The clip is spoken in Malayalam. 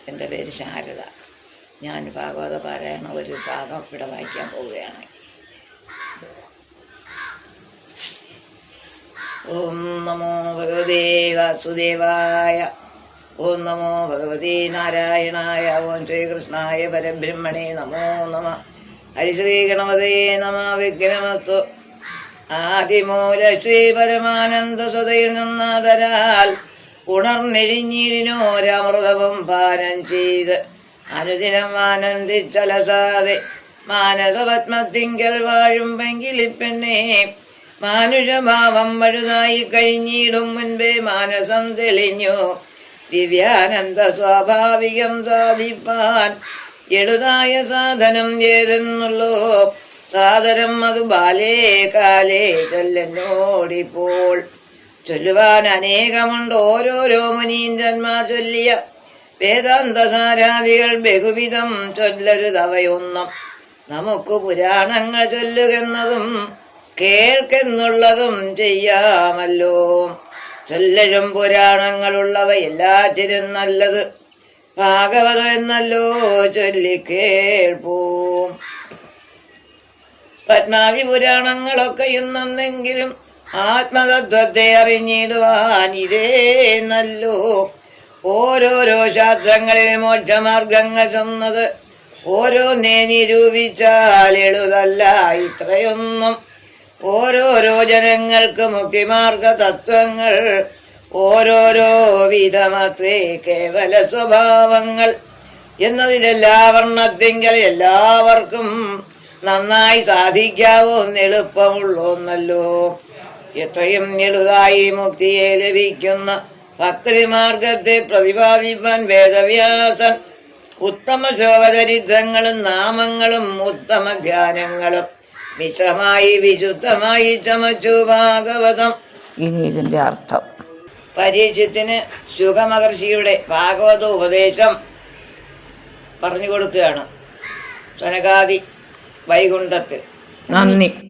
എൻ്റെ പേര് ശാരദ. ഞാൻ ഭാഗവത പാരായണ ഒരു ഭാഗം ഇവിടെ വായിക്കാൻ പോവുകയാണ്. ഓം നമോ ഭഗവതേ വാസുദേവായ. ഓം നമോ ഭഗവതേ നാരായണായ. ഓം ശ്രീകൃഷ്ണായ പരബ്രഹ്മണേ നമോ നമ. ഹരിശ്രീ ഗണപതേ നമ. വിഘ്നമസ്തു. ആദിമൂല ശ്രീ പരമാനന്ദ സ്വതയിൽ നിന്നാദരാൽ ഉണർന്നെഴിഞ്ഞിരിനോരമൃതവും പാനം ചെയ്ത് അനുദിനം ആനന്ദിച്ചലസാതെ മാനസപത്മത്തിങ്കൽ വാഴും പെങ്കിളിപ്പെണ്ണേ, മാനുഷഭാവം വഴുതായി കഴിഞ്ഞിടും മുൻപേ മാനസം തെളിഞ്ഞു ദിവ്യാനന്ദ സ്വാഭാവികം സാധിപ്പാൻ എളുതായ സാധനം ഏതെന്നുള്ളോ സാദരം അത് ബാലേ കാലേ ചൊല്ലോടിപ്പോൾ. ചൊല്ലുവാൻ അനേകമുണ്ട് ഓരോരോ മുനീന്ദ്രന്മാർ ചൊല്ലിയ വേദാന്തസാരാദികൾ ബഹുവിധം ചൊല്ലരുതവയൊന്നും. നമുക്ക് പുരാണങ്ങൾ ചൊല്ലുകെന്നതും കേൾക്കെന്നുള്ളതും ചെയ്യാമല്ലോ. ചൊല്ലലും പുരാണങ്ങളുള്ളവ എല്ലാറ്റിനും നല്ലത് ഭാഗവതം എന്നല്ലോ ചൊല്ലിക്കേൾപ്പൂം. പത്മാവി പുരാണങ്ങളൊക്കെ ഇന്നെങ്കിലും ആത്മതത്വത്തെ അറിഞ്ഞിടുവാൻ ഇതേ നല്ലോ. ഓരോരോ ശാസ്ത്രങ്ങളിൽ മോക്ഷമാർഗങ്ങൾ ചെന്നത് ഓരോന്നേ നിരൂപിച്ചാൽ എളുതല്ല ഇത്രയൊന്നും. ഓരോരോ ജനങ്ങൾക്ക് മുക്തിമാർഗ തത്വങ്ങൾ ഓരോരോ വിധമത്രേ കേവല സ്വഭാവങ്ങൾ എന്നതിലെല്ലാ വർണ്ണത്തിങ്കൽ എല്ലാവർക്കും നന്നായി സാധിക്കാവുന്ന എളുപ്പമുള്ളോന്നല്ലോ. എത്രയും എളുതായി മുക്തിയെ ലഭിക്കുന്ന ഭക്തിമാർഗത്തെ പ്രതിപാദിപ്പാൻ വേദവ്യാസൻ ഉത്തമ ശ്ലോകചരിത്രങ്ങളും നാമങ്ങളും ഉത്തമ ധ്യാനങ്ങളും മിശ്രമായി വിശുദ്ധമായി ചമച്ചു ഭാഗവതം. ഇനി ഇതിന്റെ അർത്ഥം. പരീക്ഷത്തിന് ശുഗമഹർഷിയുടെ ഭാഗവത ഉപദേശം പറഞ്ഞു കൊടുക്കുകയാണ് സനകാദി വൈകുണ്ഠത്തിൽ. നന്ദി.